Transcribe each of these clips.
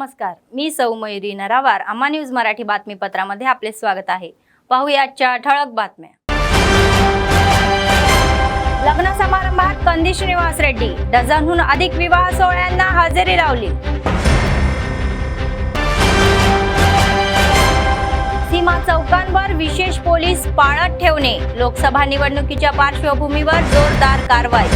नमस्कार, मी सौ मयुरी नरावार. अम्मा न्यूज मराठी बातमीपत्रामध्ये आपले स्वागत आहे. पाहूया आजच्या ठळक बातम्या. लग्न समारंभात कंदी श्रीनिवास रेड्डी, डझनहून अधिक विवाह सोहळ्यांना हजेरी लावली. सीमा चौकांवर विशेष पोलीस पाळत ठेवणे, लोकसभा निवडणुकीच्या पार्श्वभूमीवर जोरदार कारवाई.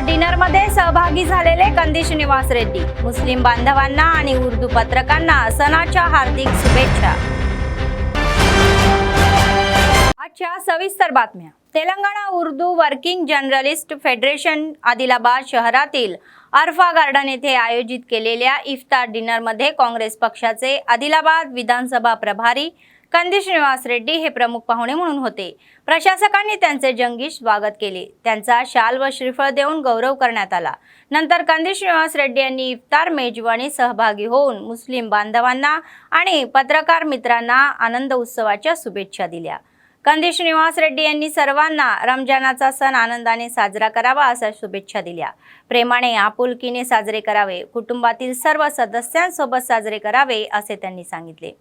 डिनर मध्ये सहभागी झालेले कंदी श्रीनिवास रेड्डी, मुस्लिम बांधवांना आणि उर्दू पत्रकारांना सणाच्या हार्दिक शुभेच्छा. आजच्या सविस्तर बातम्या. Telangana Urdu working journalist federation Adilabad शहरातील अर्फा गार्डन येथे आयोजित केलेल्या इफ्तार डिनर मध्ये काँग्रेस पक्षाचे आदिलाबाद विधानसभा प्रभारी कंदी श्रीनिवास रेड्डी हे प्रमुख पाहुणे म्हणून होते. प्रशासकांनी त्यांचे जंगी स्वागत केले. त्यांचा शाल व श्रीफळ देऊन गौरव करण्यात आला. नंतर कंदी श्रीनिवास रेड्डी यांनी इफ्तार मेजवानी सहभागी होऊन मुस्लिम बांधवांना आणि पत्रकार मित्रांना आनंद उत्सवाच्या शुभेच्छा दिल्या. कंदी श्रीनिवास रेड्डी यांनी सर्वांना रमजानाचा सण आनंदाने साजरा करावा अशा शुभेच्छा दिल्या. प्रेमाने आपुलकीने साजरे करावे, कुटुंबातील सर्व सदस्यांसोबत साजरे करावे असे त्यांनी सांगितले.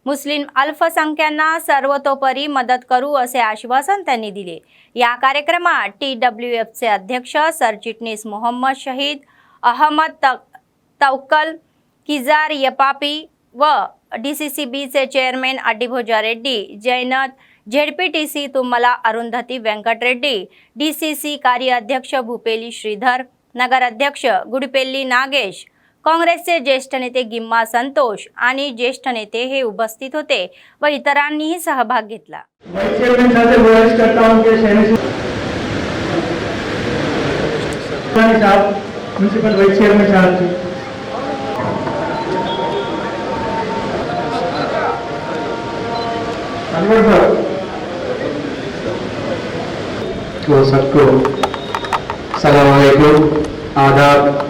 मुस्लिम अल्पसंख्यांना सर्वतोपरी मदत करू असे आश्वासन त्यांनी दिले. या कार्यक्रमात TWFचे अध्यक्ष सरचिटणीस मोहम्मद शहीद, अहमद तवक्कल, किजार यपापी व DCCBचे chairman Addibhoja Reddy, Jainath, ZPTC Tummala Arundhati Venkat Reddy, DCC कार्याध्यक्ष भूपेली श्रीधर, नगराध्यक्ष गुडीपेल्ली नागेश, काँग्रेसचे ज्येष्ठ नेते गिम्मा संतोष आणि ज्येष्ठ नेते हे उपस्थित होते व इतरांनीही सहभाग घेतला. म्युनिसिपल वाइस चेयरमैन साहब तो सबको सलाम वालेकुम, आदाब.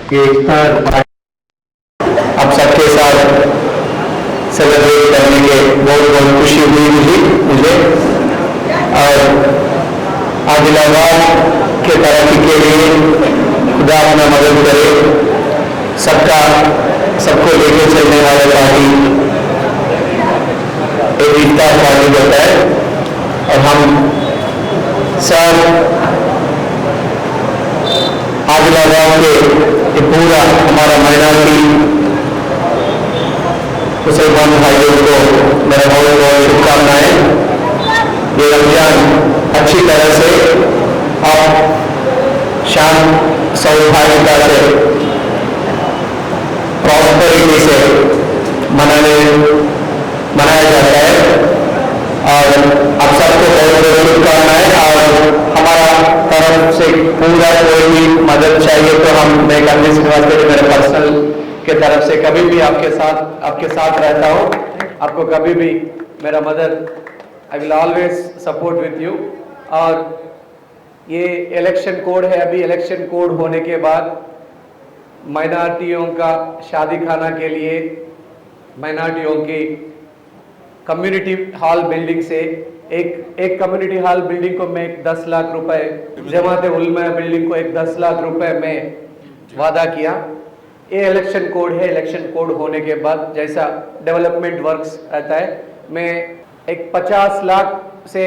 इफ्तार आप सबके साथ सेलिब्रेट करने के बहुत बहुत खुशी हुई मुझे और आदिलाबाद के तरक्की के लिए खुदा अपना मदद करे. सबको लेके चलने वाला पार्टी एक इफ्तार पार्टी होता है और हम सब आदिलाबाद के पूरा हमारा माइनॉरिटी मुसलमान भाइयों को मेरा बहुत बहुत शुभकामनाएं. ये रमजान अच्छी तरह से और शांत सौभाग्यता से प्रॉस्पेरिटी से मनाया जाता है और आप सबको बहुत बहुत शुभकामनाएं. और हमारा तरफ से पूरा कोई भी मदद चाहिए तो हम मैं कंदी श्रीनिवास रेड्डी मेरे पर्सनल के तरफ से कभी भी आपके साथ रहता हूँ. आपको कभी भी मेरा मदद I will always support with you. और ये इलेक्शन कोड है. अभी इलेक्शन कोड होने के बाद माइनॉरिटियों का शादी खाना के लिए माइनॉरिटियों की कम्युनिटी हॉल बिल्डिंग से एक कम्युनिटी हॉल बिल्डिंग को मैं 10 लाख रुपए, जमाते उलमा बिल्डिंग को एक 10 लाख रुपए में वादा किया. ये इलेक्शन कोड है. इलेक्शन कोड होने के बाद जैसा डेवलपमेंट वर्क्स रहता है, मैं एक 50 लाख से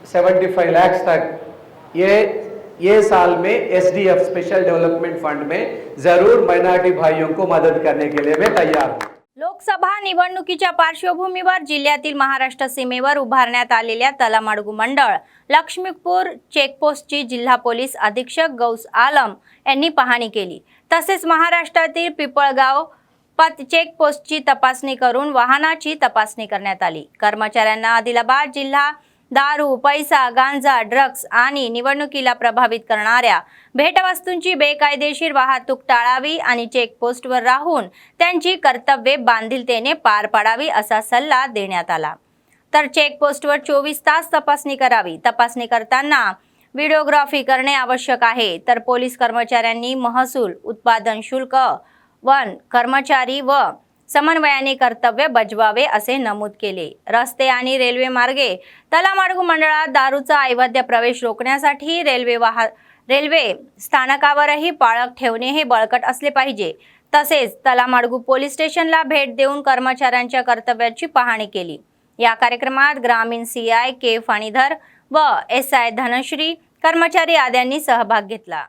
75 लाख तक ये साल में SDF स्पेशल डेवलपमेंट फंड में जरूर माइनॉरिटी भाइयों को मदद करने के लिए मैं तैयार हूँ. लोकसभा निवडणुकीच्या पार्श्वभूमीवर जिल्ह्यातील महाराष्ट्र सीमेवर उभारण्यात आलेल्या तलामाडगू मंडळ लक्ष्मीपूर चेकपोस्टची जिल्हा पोलीस अधीक्षक गौस आलम यांनी पाहणी केली. तसेच महाराष्ट्रातील पिपळगाव चेकपोस्टची तपासणी करून वाहनाची तपासणी करण्यात आली. कर्मचाऱ्यांना आदिलाबाद जिल्हा दारू, पैसा, गांजा, ड्रग्ज आणि निवडणुकीला प्रभावित करणाऱ्या भेटवस्तूंची बेकायदेशीर वाहतूक टाळावी आणि चेकपोस्टवर राहून त्यांची कर्तव्ये बांधिलतेने पार पाडावी असा सल्ला देण्यात आला. तर चेकपोस्टवर 24 तास तपासणी करावी. तपासणी करताना व्हिडिओग्राफी करणे आवश्यक आहे. तर पोलीस कर्मचाऱ्यांनी महसूल, उत्पादन शुल्क, वन कर्मचारी व समन्वयाने कर्तव्य बजावावे असे नमूद केले. रस्ते आणि रेल्वे मार्गे तलामाडगू मंडळात दारूचा अवैध प्रवेश रोखण्यासाठी रेल्वे स्थानकावरही पाळत ठेवणे हे बळकट असले पाहिजे। तसेच तलामाडगू पोलीस स्टेशनला भेट देऊन कर्मचाऱ्यांच्या कर्तव्याची पाहणी केली। या कार्यक्रमात ग्रामीण सीआय के फणीधर व एसआय धनश्री कर्मचारी आद्यांनी सहभाग घेतला।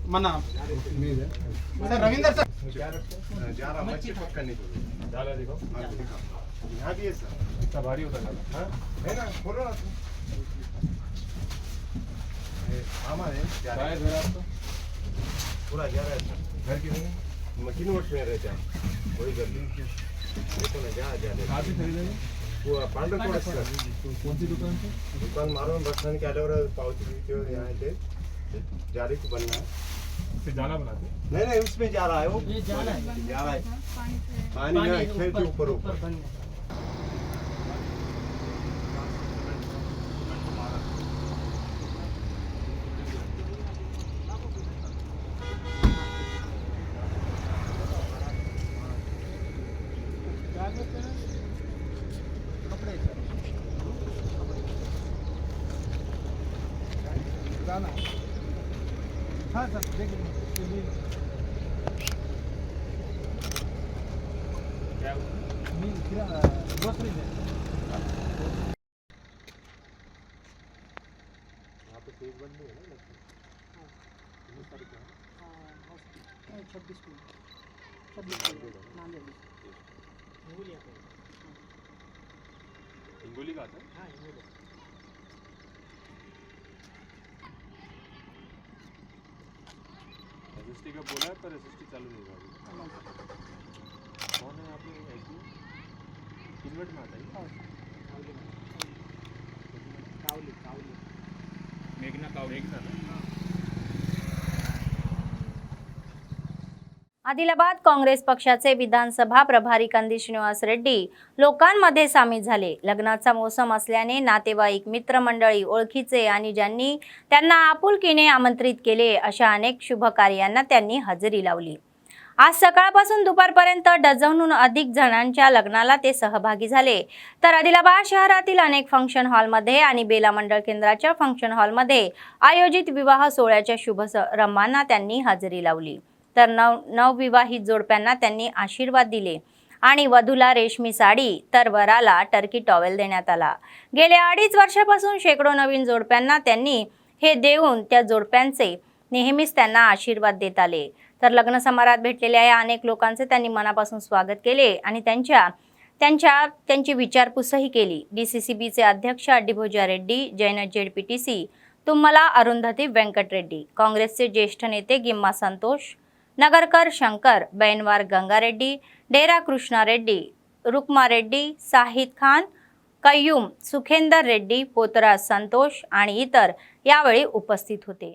मना रविंदर सर मच्छी पक्का नहीं डाला देखो यहाँ भी है सर इतना भारी होता है है ना खोलो ना हमारे शायद घर आपको पूरा जा रहा है सर घर की नहीं मशीन वोट में रहते हैं कोई घर नहीं देखो ना जा कहाँ से खरीदेंगे वो पांडव कोड सर कौन सी दुकान से दुकान मारो बस स्टैंड के आले पावती यहाँ से जारी को बनना है जाला बनाते नहीं उसमें जा रहा है वो ये जा रहा है पानी में खेल के ऊपर हाँ सर देखिए क्या ग्रोसरी है यहाँ पे पेज बंद नहीं है ना 26 हिंगोली का आता है हाँ हिंगोली एसएसटी का बोला है पर एसएसटी चालू नहीं हुआ कौन है यहाँ पे एसडी इन्वर्ट में आता है कावली मेघना आदिलाबाद काँग्रेस पक्षाचे विधानसभा प्रभारी कंदी श्रीनिवास रेड्डी लोकांमध्ये सामील झाले। लग्नाचा मोसम असल्याने नातेवाईक मित्रमंडळी ओळखीचे आणि ज्यांनी त्यांना आपुलकीने आमंत्रित केले अशा अनेक शुभ कार्यांना त्यांनी हजेरी लावली। आज सकाळपासून दुपारपर्यंत डझनहून अधिक जणांच्या लग्नाला ते सहभागी झाले। तर आदिलाबाद शहरातील अनेक फंक्शन हॉलमध्ये आणि बेला मंडळ केंद्राच्या फंक्शन हॉलमध्ये आयोजित विवाह सोहळ्याच्या शुभ समारंभांना त्यांनी हजेरी लावली। तर नवविवाहित जोडप्यांना त्यांनी आशीर्वाद दिले आणि वधूला रेशमी साडी तर वराला टर्की टॉवेल देण्यात आला। गेल्या 2.5 वर्षापासून शेकडो नवीन जोडप्यांना त्यांनी हे देऊन त्या जोडप्यांचे नेहमीच त्यांना आशीर्वाद देत आले। तर लग्न समारंभात भेटलेल्या या अनेक लोकांचे त्यांनी मनापासून स्वागत केले आणि त्यांची विचारपूसही केली। डीसीसीबीचे अध्यक्ष अड्डीभोजा रेड्डी, जैन जेडपीटीसी तुम्मला अरुंधती वेंकट रेड्डी, काँग्रेसचे ज्येष्ठ नेते गिम्मा संतोष, नगरकर शंकर, बैनवार गंगारेड्डी, डेरा कृष्णा रेड्डी, रुक्मा रेड्डी, साहिद खान, कय्यूम, सुखेंदर रेड्डी, पोतराज संतोष आणि इतर यावेळी उपस्थित होते।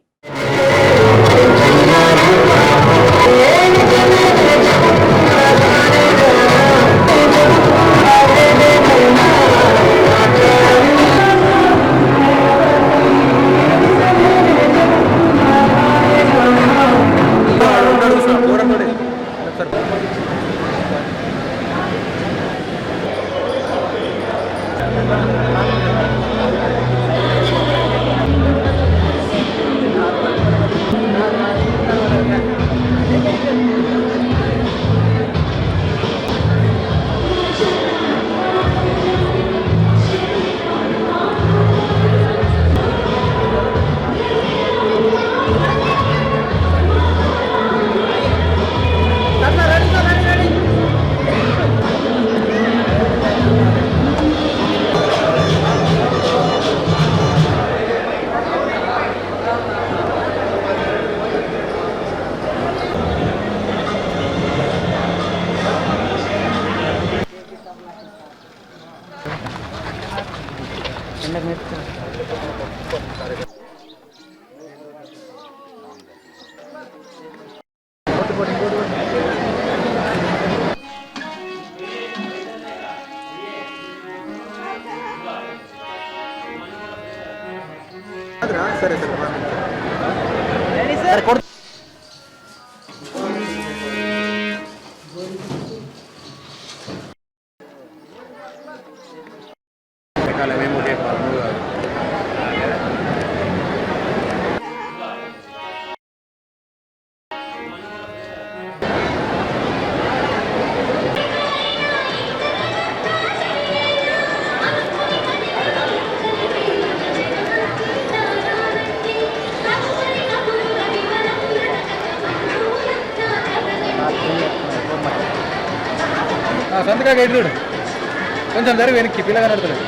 సంతకా గైడ్ కొంచెం జరిగి వెనక్కి పిల్లగా నడతలేదు.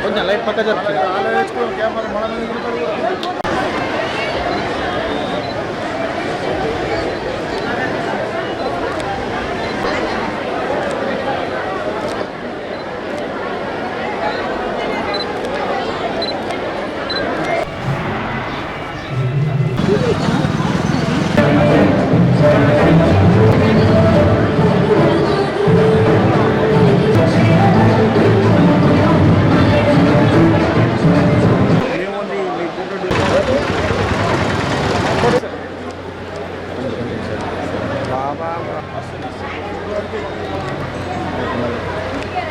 కొంచెం లైట్ పక్క జరుగుతుంది.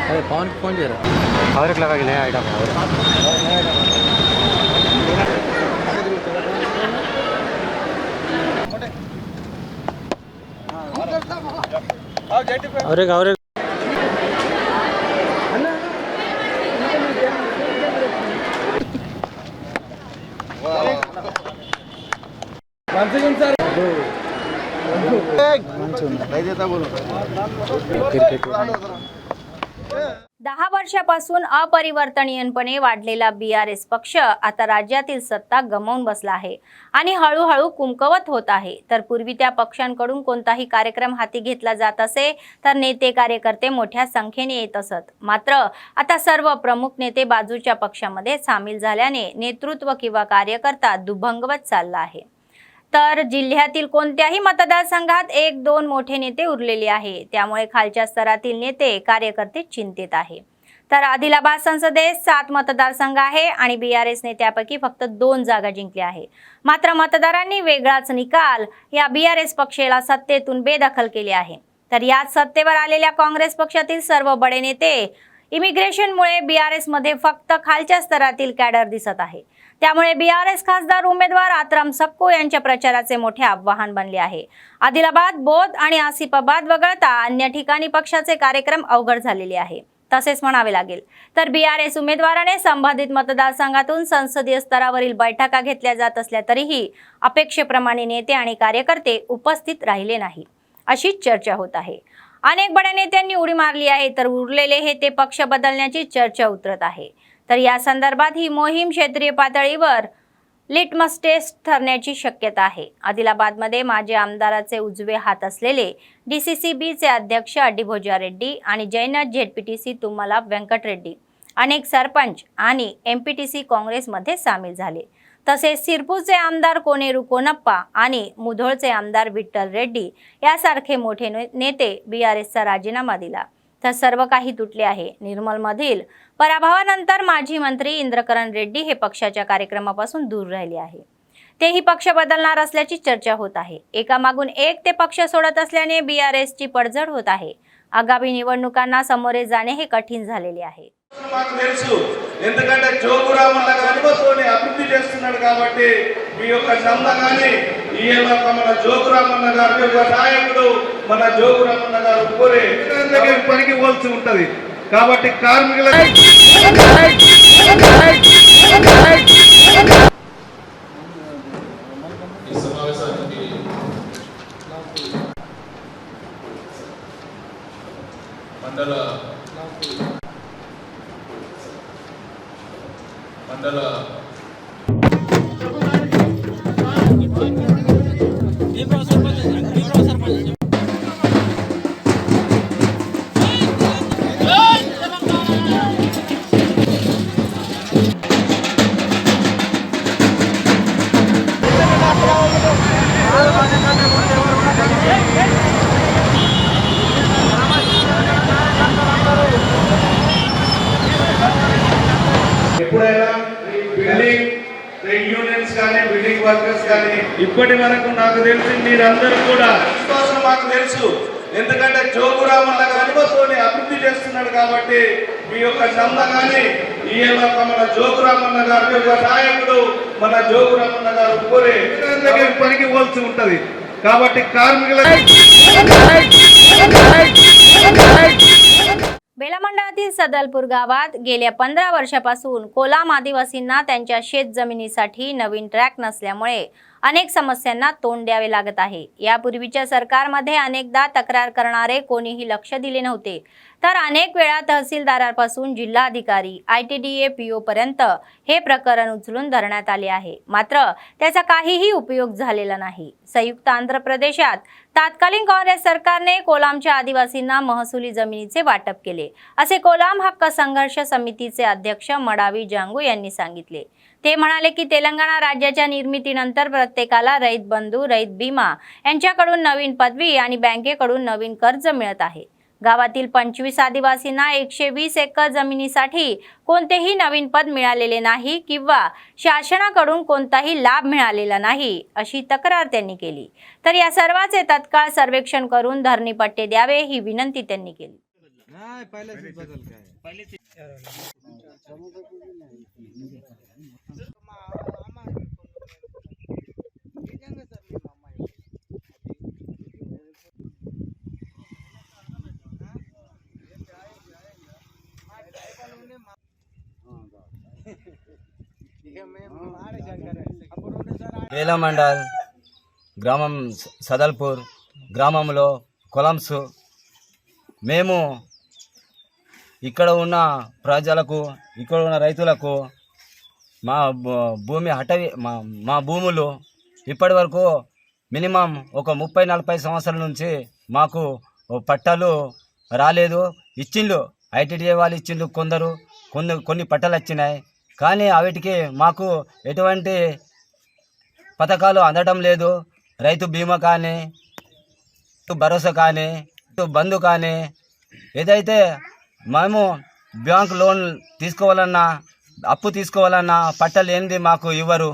अरे पवन को फोन जरा और एक लगा के नया आइटम और एक दहा वर्षापासून अपरिवर्तनीयपणे वाढलेला BRS पक्ष आता राज्यातील सत्ता गमावून बसला आहे आणि हळूहळू कुमकवत होत आहे. तर पूर्वी त्या पक्षांकडून कोणताही कार्यक्रम हाती घेतला जात असे तर नेते कार्यकर्ते मोठ्या संख्येने येत असत. मात्र आता सर्व प्रमुख नेते बाजूच्या पक्षामध्ये सामील झाल्याने नेतृत्व किंवा कार्यकर्ता दुभंगवत चालला आहे. तर जिल्ह्यातील कोणत्याही मतदारसंघात 1-2 मोठे नेते उरलेले आहे. त्यामुळे खालच्या स्तरातील नेते कार्यकर्ते चिंतेत आहे. तर आदिलाबाद संसदेत 7 मतदारसंघ आहे आणि BRS ने त्यापैकी फक्त 2 जागा जिंकल्या आहे. मात्र मतदारांनी वेगळाच निकाल या BRS पक्षाला सत्तेतून बेदखल केले आहे. तर यात सत्तेवर आलेल्या काँग्रेस पक्षातील सर्व बडे नेते इमिग्रेशनमुळे BRS मध्ये फक्त खालच्या स्तरातील कॅडर दिसत आहे. त्यामुळे BRS खासदार उमेदवार आत्राम सक्को यांच्या प्रचाराचे मोठे आव्हान बनले आहे. आदिलाबाद, बोध आणि आसिफाबाद वगळता अन्य ठिकाणी पक्षाचे कार्यक्रम अवघड झालेले आहे तसेच म्हणावे लागेल. तर BRS उमेदवाराने संबंधित मतदारसंघातून संसदीय स्तरावरील बैठका घेतल्या जात असल्या तरीही अपेक्षेप्रमाणे नेते आणि कार्यकर्ते उपस्थित राहिले नाही अशी चर्चा होत आहे. अनेक बड्या नेत्यांनी उडी मारली आहे तर उरलेले हे ते पक्ष बदलण्याची चर्चा उतरत आहे. तर या संदर्भात ही मोहीम क्षेत्रीय पातळीवर लिटमस टेस्ट ठरण्याची शक्यता आहे. आदिलाबादमध्ये माजी आमदाराचे उजवे हात असलेले DCCBचे अध्यक्ष अड्डीभोजा रेड्डी आणि जैनथ ZPTC तुम्मला व्यंकट रेड्डी अनेक सरपंच आणि MPTC काँग्रेसमध्ये सामील झाले. तसेच सिरपूरचे आमदार कोनेरू कोनप्पा आणि मुधोळचे आमदार विठ्ठल रेड्डी यासारखे मोठे नेते BRSचा राजीनामा दिला. तर सर्व काही तुटले आहे. निर्मलमधील पराभवानंतर माजी मंत्री इंद्रकरण रेड्डी हे पक्षाच्या कार्यक्रमापासून दूर राहिले आहे. तेही पक्ष बदलणार असल्याची चर्चा होत आहे. एकामागून एक ते पक्ष सोडत असल्याने BRSची पडझड होत आहे. आगामी निवडणुकांना सामोरे जाणे हे कठीण झालेले आहे. ఎందుకంటే జోగురామన్న అనుభవంతోనే అభివృద్ధి చేస్తున్నాడు కాబట్టి మీ యొక్క నమ్మకాన్ని ఈయన మన జోగురామన్న గారు యొక్క నాయకుడు మన జోగురామన్న గారు కోరే పనికి పోల్చి ఉంటది కాబట్టి కార్మికుల ఈ సమావేశాన్ని మండల ఎప్పుడైనా ఈ బిల్డింగ్ ట్రేడ్ యూనియన్స్ కానీ బిల్డింగ్ వర్కర్స్ కానీ ఇప్పటి వరకు నాకు తెలిసి మీరందరూ కూడా విశ్వాసం మాకు తెలుసు. ఎందుకంటే జోగురామన్న గారి అనుభవంతోనే అభివృద్ధి చేస్తున్నాడు కాబట్టి మీ యొక్క నమ్మకాన్ని ఈయన మన జోగురామన్న గారి యొక్క నాయకుడు మన జోగురామన్న గారు కోరే పనికి పోల్చి ఉంటది కాబట్టి कार्मिक बेला मंडळातील सदलपूर गावात गेल्या 15 वर्षापासून कोलाम आदिवासींना त्यांच्या शेत जमिनीसाठी नवीन ट्रॅक नसल्यामुळे अनेक समस्यांना तोंड द्यावे लागत आहे. यापूर्वीच्या सरकारमध्ये अनेकदा तक्रार करणारे कोणीही लक्ष दिले नव्हते, तर अनेक वेळा तहसीलदारापासून जिल्हाधिकारी ITDA PO पर्यंत हे प्रकरण उचलून धरण्यात आले आहे. मात्र त्याचा काहीही उपयोग झालेला नाही. संयुक्त आंध्र प्रदेशात तत्कालीन काँग्रेस सरकारने कोलामच्या आदिवासींना महसुली जमिनीचे वाटप केले, असे कोलाम हक्क संघर्ष समितीचे अध्यक्ष मडावी जांगू यांनी सांगितले. ते म्हणाले की तेलंगणा राज्याच्या निर्मितीनंतर प्रत्येकाला रैत बंधू, रैत बीमा यांच्याकडून नवीन पदवी आणि बँकेकडून नवीन कर्ज मिळत आहे. गावातील 25 आदिवासींना 120 एकर जमिनीसाठी कोणतेही नवीन पद मिळालेले नाही किंवा शासनाकडून कोणताही लाभ मिळालेला नाही, अशी तक्रार त्यांनी केली. तर या सर्वांचे तत्काळ सर्वेक्षण करून धरणी पट्टे द्यावे ही विनंती त्यांनी केली. ఏలా మండల్ గ్రామం సదల్పూర్ గ్రామంలో కొలంస్ మేము ఇక్కడ ఉన్న ప్రజలకు ఇక్కడ ఉన్న రైతులకు మా భూమి అటవీ మా భూములు ఇప్పటి వరకు మినిమం ఒక 30-40 సంవత్సరాల నుంచి మాకు పట్టాలు రాలేదు. ఇచ్చిండ్రు ITDA వాళ్ళు ఇచ్చిండ్రు, కొన్ని పట్టాలు వచ్చినాయి, కానీ వాటికి మాకు ఎటువంటి పథకాలు అందడం లేదు. రైతు బీమా కానీ, భరోసా కానీ, బంధు కానీ, ఏదైతే మేము బ్యాంక్ లోన్ తీసుకోవాలన్నా, అప్పు తీసుకోవాలన్నా పట్టాలు ఏంది మాకు ఇవ్వరు.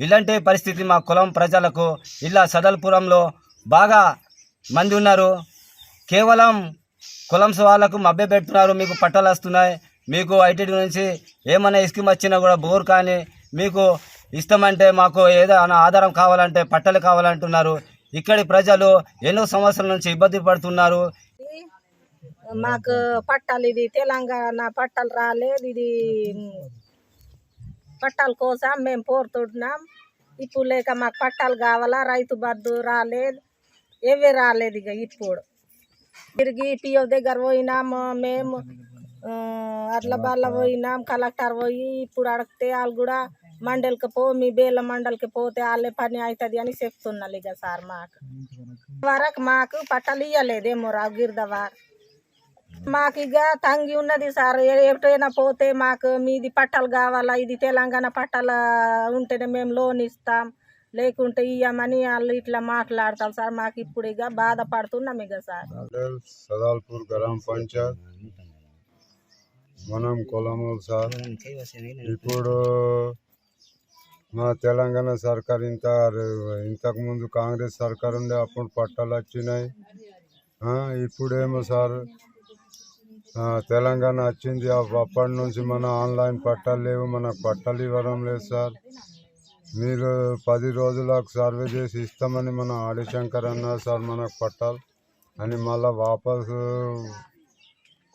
ఇలాంటి పరిస్థితి మా కులం ప్రజలకు ఇలా సదల్పురంలో బాగా మంది ఉన్నారు. కేవలం కులంస్ వాళ్ళకు మభ్య పెడుతున్నారు. మీకు పట్టాలు వస్తున్నాయి, మీకు ITD నుంచి ఏమైనా స్కీమ్ వచ్చినా కూడా బోర్ కానీ మీకు ఇస్తామంటే మాకు ఏదైనా ఆధారం కావాలంటే పట్టాలు కావాలంటున్నారు. ఇక్కడి ప్రజలు ఎన్నో సంవత్సరాల నుంచి ఇబ్బంది పడుతున్నారు. మాకు పట్టాలు ఇది తెలంగాణ పట్టాలు రాలేదు. ఇది పట్టాల కోసం మేము పోరుతున్నాం. ఇప్పుడు లేక మాకు పట్టాలు కావాలా. రైతు బంధు రాలేదు, ఏవే రాలేదు. ఇక ఇప్పుడు తిరిగి PO దగ్గర పోయినాం, మేము అట్లబాల్ల పోయినాం, కలెక్టర్ పోయి ఇప్పుడు అడిగితే వాళ్ళు కూడా మండలికి మీ బేల మండలికి పోతే వాళ్ళే పని అవుతుంది అని చెప్తున్నారు. ఇక సార్ మాకు పట్టాలు ఇవ్వలేదేమో రావు గిరిదవారు. మాకు ఇక తంగి ఉన్నది సార్. ఎటైనా పోతే మాకు మీది పట్టాలు కావాలా, ఇది తెలంగాణ పట్టాలు ఉంటేనే మేము లోన్ ఇస్తాం, లేకుంటే ఇయ్యమని వాళ్ళు ఇట్లా మాట్లాడతారు సార్. మాకు ఇప్పుడు ఇక బాధపడుతున్నాం ఇక సార్. సదాల్పూర్ గ్రామ పంచాయత్ మనం కొలమూరు సార్. ఇప్పుడు మా తెలంగాణ సర్కార్ ఇంతకుముందు కాంగ్రెస్ సర్కార్ ఉండే అప్పుడు పట్టాలు వచ్చినాయి. ఇప్పుడేమో సార్ తెలంగాణ వచ్చింది, అప్పటి నుంచి మన ఆన్లైన్ పట్టాలు లేవు, మనకు పట్టాలు ఇవ్వడం లేదు సార్. మీరు 10 రోజులకు సర్వే చేసి ఇస్తామని మన ఆదిశంకర్ అన్నారు సార్ మనకు పట్టాలు అని. మళ్ళీ వాపసు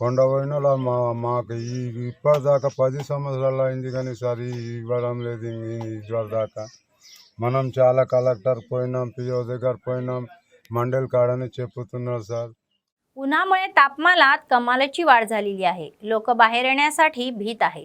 కొండపోయిన మాకు ఇప్పటిదాకా 10 సంవత్సరాలు అయింది కానీ సార్ ఇవ్వడం లేదు. ఇప్పటిదాకా మనం చాలా కలెక్టర్ పోయినాం, PO దగ్గర పోయినాం, మండల్ చెప్పుతున్నారు సార్. उन्हामुळे तापमानात कमालीची वाढ झालेली आहे. लोक बाहेर येण्यासाठी भीत आहे.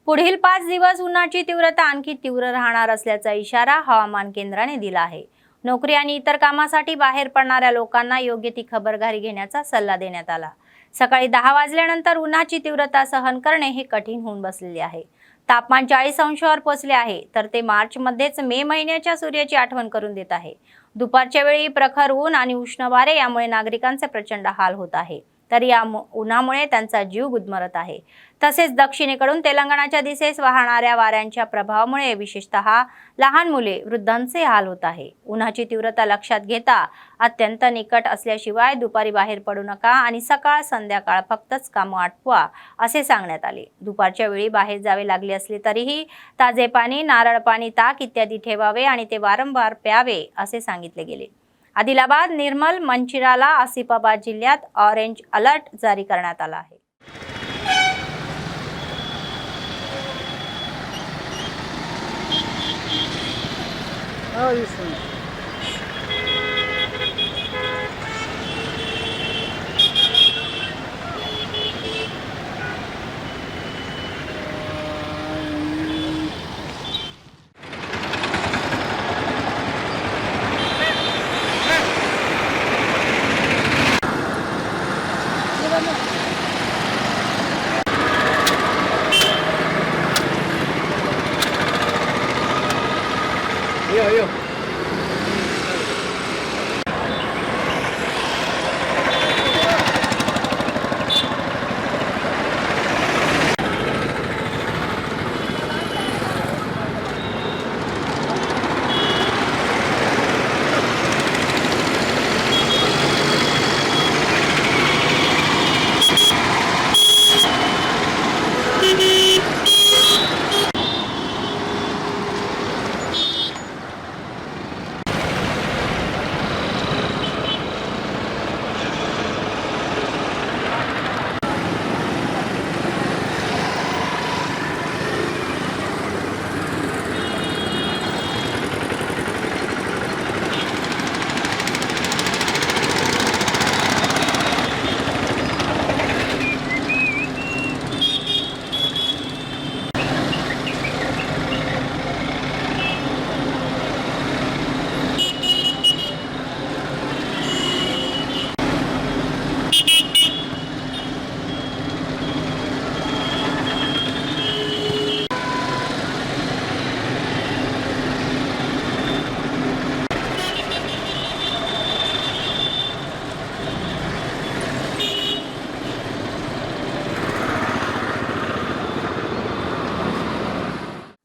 पुढील 5 दिवस उन्हाची तीव्रता आणखी तीव्र राहणार असल्याचा इशारा हवामान केंद्राने दिला आहे. नोकरी आणि इतर कामासाठी बाहेर पडणाऱ्या लोकांना योग्य ती खबरदारी घेण्याचा सल्ला देण्यात आला. सकाळी 10 वाजल्यानंतर उन्हाची तीव्रता सहन करणे हे कठीण होऊन बसलेले आहे. तापमान 40 अंशावर पोहोचले आहे, तर ते मार्च मध्येच मे महिन्याच्या सूर्याची आठवण करून देत आहे. दुपारच्या वेळी प्रखर ऊन आणि उष्ण वारे यामुळे नागरिकांचे प्रचंड हाल होत आहे. तर या उन्हामुळे त्यांचा जीव गुदमरत आहे. तसेच दक्षिणेकडून तेलंगणाच्या दिशेस वाहणाऱ्या वाऱ्यांच्या प्रभावामुळे विशेषतः लहान मुले, वृद्धांचे हाल होत आहे. उन्हाची तीव्रता लक्षात घेता अत्यंत निकट असल्याशिवाय दुपारी बाहेर पडू नका आणि सकाळ संध्याकाळ फक्तच कामं आटपवा असे सांगण्यात आले. दुपारच्या वेळी बाहेर जावे लागले असले तरीही ताजे पाणी, नारळ पाणी, ताक इत्यादी ठेवावे आणि ते वारंवार प्यावे असे सांगितले गेले. आदिलाबाद, निर्मल, मंचिराला, आसिफाबाद जिल्ह्यात ऑरेंज अलर्ट जारी करण्यात आला आहे.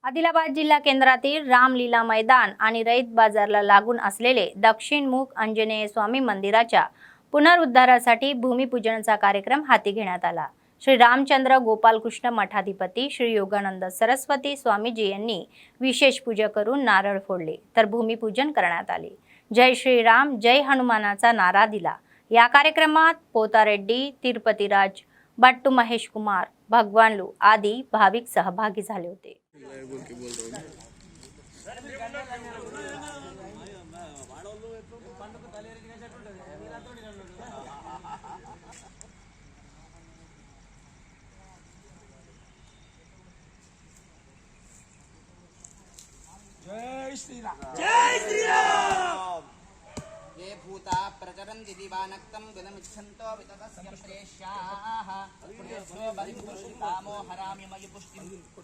आदिलाबाद जिल्हा केंद्रातील रामलीला मैदान आणि रईत बाजारला लागून असलेले दक्षिणमुख आंजनेय स्वामी मंदिराच्या पुनरुद्धारासाठी भूमिपूजनाचा कार्यक्रम हाती घेण्यात आला. श्री रामचंद्र गोपालकृष्ण मठाधिपती श्री योगानंद सरस्वती स्वामीजी यांनी विशेष पूजा करून नारळ फोडले, तर भूमिपूजन करण्यात आले. जय श्रीराम, जय हनुमानाचा नारा दिला. या कार्यक्रमात पोतारेड्डी, तिरुपतीराज, बट्टू महेश कुमार, भगवानलू आदी भाविक सहभागी झाले होते. जय श्रीराम, जय श्रीराम. ये भूता प्रचरन्ति दिवानक्तं गदमिच्छन्तो विततस्य प्रेष्याः पुण्यस्यो बलिपुष्टिकामो हरामि मयि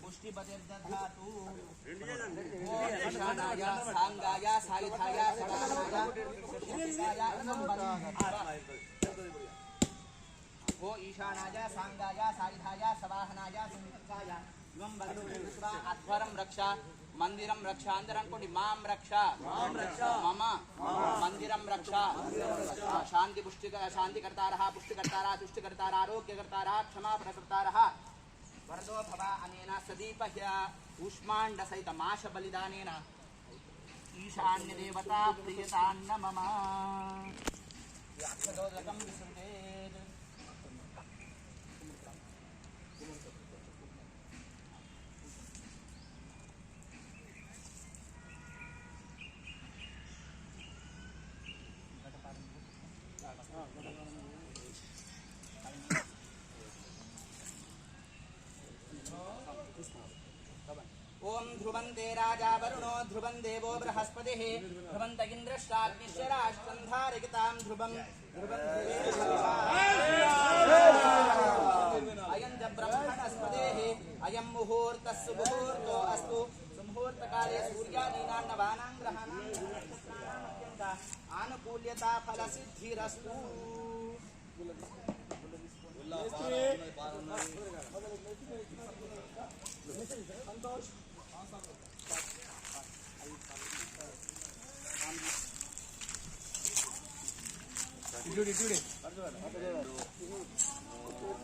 पुष्टिपतिर्दधातु. ओम ईशानाय सांगाय सायुधाय सदाननाय सुष्टिकाय इमं बलिं. ओ ईशानाय सांगाय सायुधाय सवाहनाय सुष्टिकाय इमं बलिं विश्वा अध्वरं रक्षा मंदिरम रक्षा अंतरंकुंडी माम रक्षा मम मंदिरम रक्षा. शांति पुष्टि शांति कर्तारः पुष्टिकर्तारः तुष्टिकर्तारः आरोग्यकर्तारः क्षमा प्रकर्तारः वरदो भव अनेन सदीपह्य ऊष्माण्ड सहित माश बलिदानेन ईशान्य देवता प्रियतान्न मम. याक्षदोदकं विसृजेत्. ध्रुवन्ते राजा वरुणो ध्रुवं देवो बृहस्पतिः ध्रुवन्त इन्द्रश्चाग्निश्च राष्ट्रं धारयितां ध्रुवं अयं च ब्रह्मणस्पतेः अयं मुहूर्तः सुमुहूर्तो अस्तु सुमुहूर्तकाले सूर्यादीनां नवानां ग्रहाणां आनुकूल्यता फलसिद्धिरस्तु।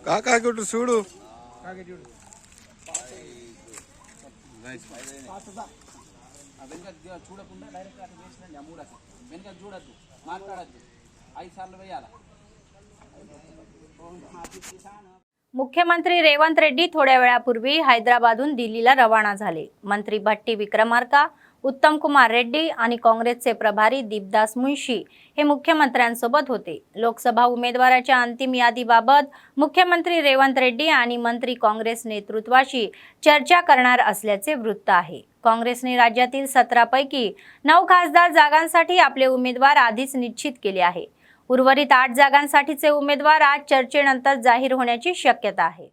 కాకాకుడు చూడు వెనక చూడకుండా డైరెక్ట్ అటు వేసినండి ఆ మూడకి వెనక చూడద్దు మాట్లాడద్దు 5 సార్లు వేయాలి. मुख्यमंत्री रेवंत रेड्डी थोड्या वेळापूर्वी हैदराबादहून दिल्लीला रवाना झाले. मंत्री भट्टी विक्रमार्का, उत्तम कुमार रेड्डी आणि काँग्रेसचे प्रभारी दीपदास मुन्शी हे मुख्यमंत्र्यांसोबत होते. लोकसभा उमेदवाराच्या अंतिम यादीबाबत मुख्यमंत्री रेवंत रेड्डी आणि मंत्री काँग्रेस नेतृत्वाशी चर्चा करणार असल्याचे वृत्त आहे. काँग्रेसने राज्यातील 17 पैकी 9 खासदार जागांसाठी आपले उमेदवार आधीच निश्चित केले आहे. उर्वरित 8 जागांसाठीचे उमेदवार आज चर्चेनंतर जाहीर होण्याची शक्यता आहे.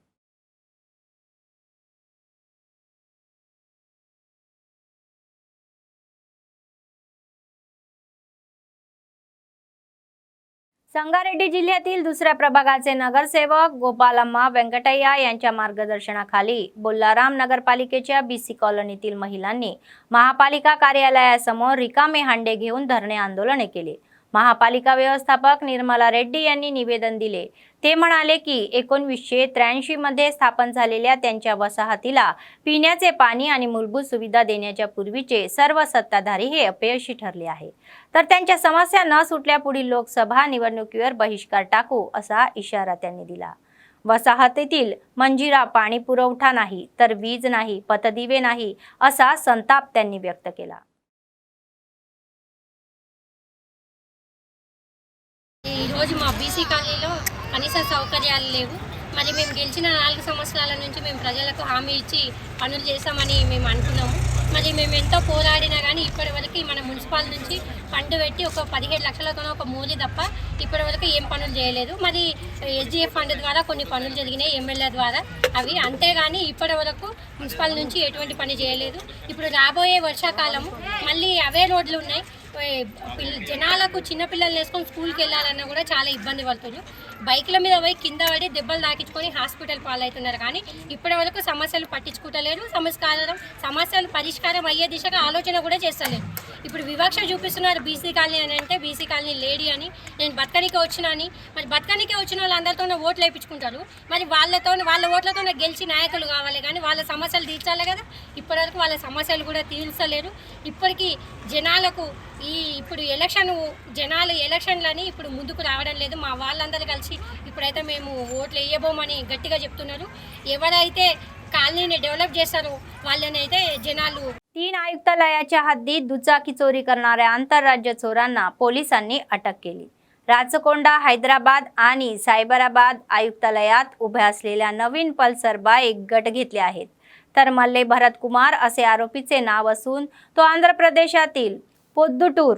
संगारेड्डी जिल्ह्यातील दुसऱ्या प्रभागाचे नगरसेवक गोपालम्मा वेंकटय्या यांच्या मार्गदर्शनाखाली बोल्लाराम नगरपालिकेच्या बीसी कॉलनीतील महिलांनी महापालिका कार्यालयासमोर रिकामे हांडे घेऊन धरणे आंदोलन केले. महापालिका व्यवस्थापक निर्मला रेड्डी यांनी निवेदन दिले. ते म्हणाले की 1983 मध्ये स्थापन झालेल्या त्यांच्या वसाहतीला पिण्याचे पाणी आणि मूलभूत सुविधा देण्याच्या पूर्वीचे सर्व सत्ताधारी हे अपयशी ठरले आहे. तर त्यांच्या समस्या न सुटल्या पुढील लोकसभा निवडणुकीवर बहिष्कार टाकू असा इशारा त्यांनी दिला. वसाहतीतील मंजिरा पाणी पुरवठा नाही तर वीज नाही, पथदिवे नाही असा संताप त्यांनी व्यक्त केला. ఈరోజు మా బీసీ కాలనీలో కనీస సౌకర్యాలు లేవు. మరి మేము గెలిచిన 4 సంవత్సరాల నుంచి మేము ప్రజలకు హామీ ఇచ్చి పనులు చేస్తామని మేము అనుకున్నాము. మరి మేము ఎంతో పోరాడినా కానీ ఇప్పటివరకు మన మున్సిపల్ నుంచి ఫండ్ పెట్టి ఒక 17 లక్షలతో ఒక మూలి తప్ప ఇప్పటివరకు ఏం పనులు చేయలేదు. మరి ఎస్డిఎఫ్ ఫండ్ ద్వారా కొన్ని పనులు జరిగినాయి ఎమ్మెల్యే ద్వారా, అవి అంతేగాని ఇప్పటివరకు మున్సిపల్ నుంచి ఎటువంటి పని చేయలేదు. ఇప్పుడు రాబోయే వర్షాకాలము మళ్ళీ అవే రోడ్లు ఉన్నాయి. జనాలకు చిన్నపిల్లలు వేసుకొని స్కూల్కి వెళ్ళాలన్నా కూడా చాలా ఇబ్బంది పడుతున్నారు. బైక్ల మీద పోయి కింద పడి దెబ్బలు తాకించుకొని హాస్పిటల్ పాలవుతున్నారు. కానీ ఇప్పటి వరకు సమస్యలు పట్టించుకుంటలేరు. సమస్యలు పరిష్కారం అయ్యే దిశగా ఆలోచన కూడా చేస్తలేరు. ఇప్పుడు వివక్ష చూపిస్తున్నారు. బీసీ కాలనీ అని అంటే బీసీ కాలనీ లేడీ అని, నేను బతకనికే వచ్చినా అని. మరి బతకనికే వచ్చిన వాళ్ళందరితోనే ఓట్లు వేయించుకుంటారు. మరి వాళ్ళ ఓట్లతో గెలిచి నాయకులు కావాలి కానీ వాళ్ళ సమస్యలు తీర్చాలి కదా. ఇప్పటివరకు వాళ్ళ సమస్యలు కూడా తీర్చలేరు. ఇప్పటికీ జనాలకు ఇప్పుడు ఎలక్షన్లని ఇప్పుడు ముందుకు రావడం లేదు. మా వాళ్ళందరూ కలిసి ఇప్పుడైతే మేము ఓట్లు వేయబోమని गट्टिगा చెప్తున్నారు. ఎవరైతే కాలనీని డెవలప్ చేస్తారో వాళ్ళని అయితే జనాలు 3 आयुक्तालयाच्या हद्दीत दुचाकी चोरी करणाऱ्या आंतरराज्य चोरांना पोलिसांनी अटक केली. राचकोंडा, हैदराबाद आणि सायबराबाद आयुक्तालयात उभ्या असलेल्या नवीन पल्सर बाईक गट घेतले आहेत. तर मल्ले भरत कुमार असे आरोपीचे नाव असून तो आंध्र प्रदेशातील पोद्दुटूर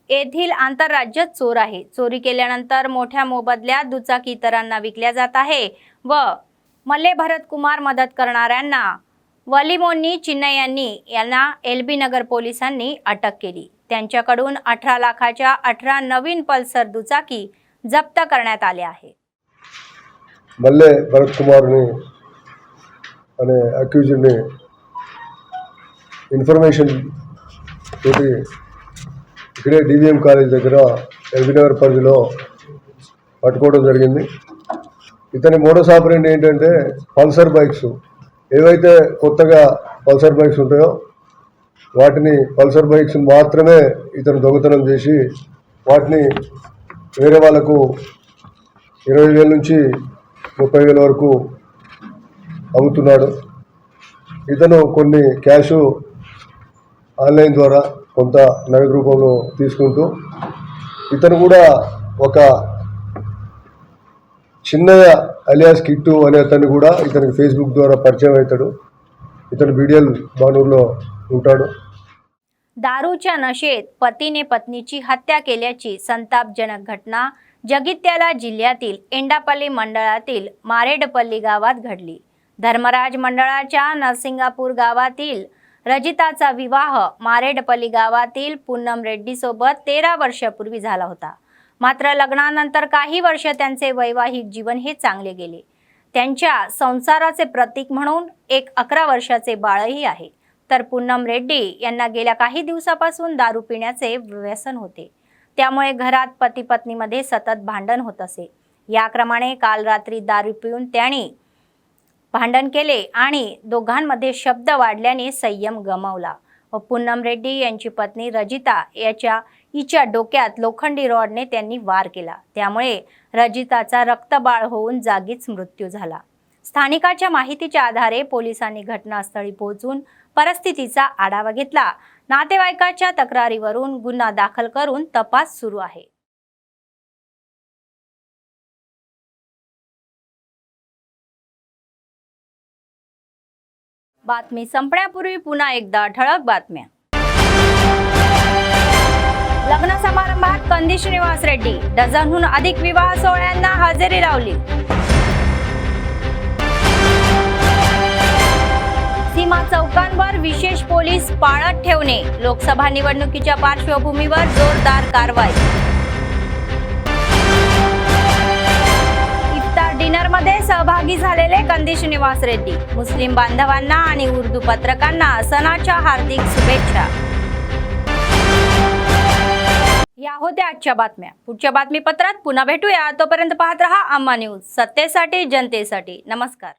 येथील आंतरराज्य चोर आहे. चोरी केल्यानंतर मोठ्या मोबदल्यात दुचाकी इतरांना विकल्या जात आहे व मल्ले भरत कुमार मदत करणाऱ्यांना वलिमोन्नी चिन्नयांनी यांना एलबी नगर पोलिसांनी अटक केली. त्यांच्याकडून 18 लाखाच्या 18 नवीन पल्सर दुचाकी जप्त करण्यात आल्या आहेत. मल्ले भरत कुमारनी अने अक्यूज्डनी इन्फॉर्मेशन तोटी इकडे डीवीएम కాలేజ్ దగ్గర ఎల్బీ నగర్ పరిధిలో పట్టుకోవడం జరిగింది. ఇతని మోడస్ ఆపరెండి ఏంటంటే పల్సర్ బైక్స్ ఏవైతే కొత్తగా పల్సర్ బైక్స్ ఉంటాయో వాటిని పల్సర్ బైక్స్ మాత్రమే ఇతను దొంగతనం చేసి వాటిని వేరే వాళ్ళకు 20,000 నుంచి 30,000 వరకు అమ్ముతున్నాడు. ఇతను కొన్ని క్యాష్ ఆన్లైన్ ద్వారా కొంత నగదు రూపంలో తీసుకుంటూ ఇతను కూడా ఒక చిన్నయ్య అలియాస్ కిట్టు అనే అతన్ని కూడా ఇతనికి ఫేస్బుక్ ద్వారా పరిచయం అవుతాడు. ఇతను బీడిఎల్ బానూరులో ఉంటాడు. दारूच्या नशेत पतीने पत्नीची हत्या केल्याची संतापजनक घटना जगित्याला जिल्ह्यातील एंडापल्ली मंडळातील मारेडपल्ली गावात घडली. धर्मराज मंडळाच्या नरसिंगापूर गावातील रजिताचा विवाह मारेडपल्ली गावातील पूनम रेड्डी सोबत 13 वर्षापूर्वी झाला होता. मात्र लग्नानंतर काही वर्ष त्यांचे वैवाहिक जीवन हे चांगले गेले. त्यांच्या संसाराचे प्रतीक म्हणून एक 11 वर्षाचे बाळही आहे. तर पूनम रेड्डी यांना गेल्या काही दिवसापासून दारू पिण्याचे व्यसन होते. त्यामुळे घरात पती पत्नीमध्ये सतत भांडण होत असे. या क्रमाने काल रात्री दारू पिऊन त्यांनी भांडण केले आणि दोघांमध्ये शब्द वाढल्याने संयम गमावला व पूनम रेड्डी यांची पत्नी रजिता हिच्या डोक्यात लोखंडी रॉडने त्यांनी वार केला. त्यामुळे रजिताचा रक्तबाळ होऊन जागीच मृत्यू झाला. स्थानिकाच्या माहितीच्या आधारे पोलिसांनी घटनास्थळी पोहोचून परिस्थितीचा आढावा घेतला. नातेवाईकाच्या तक्रारीवरून गुन्हा दाखल करून तपास सुरू आहे. बातमी संपण्यापूर्वी पुन्हा एकदा ठळक बातम्या. लग्न समारंभात कंदी श्रीनिवास रेड्डी, डझनहून अधिक विवाह सोहळ्यांना हजेरी लावली. सीमा चौकांवर विशेष पोलीस पाळत ठेवणे, लोकसभा निवडणुकीच्या पार्श्वभूमीवर जोरदार कारवाई. इफ्तार डिनरमध्ये सहभागी झालेले कंदी श्रीनिवास रेड्डी, मुस्लिम बांधवांना आणि उर्दू पत्रकारांना सणाच्या हार्दिक शुभेच्छा. या होत्या आजच्या बातम्या. पुढच्या बातमीपत्रात पुन्हा भेटूया. तोपर्यंत पाहत रहा अम्मा न्यूज, सत्तेसाठी जनतेसाठी. नमस्कार.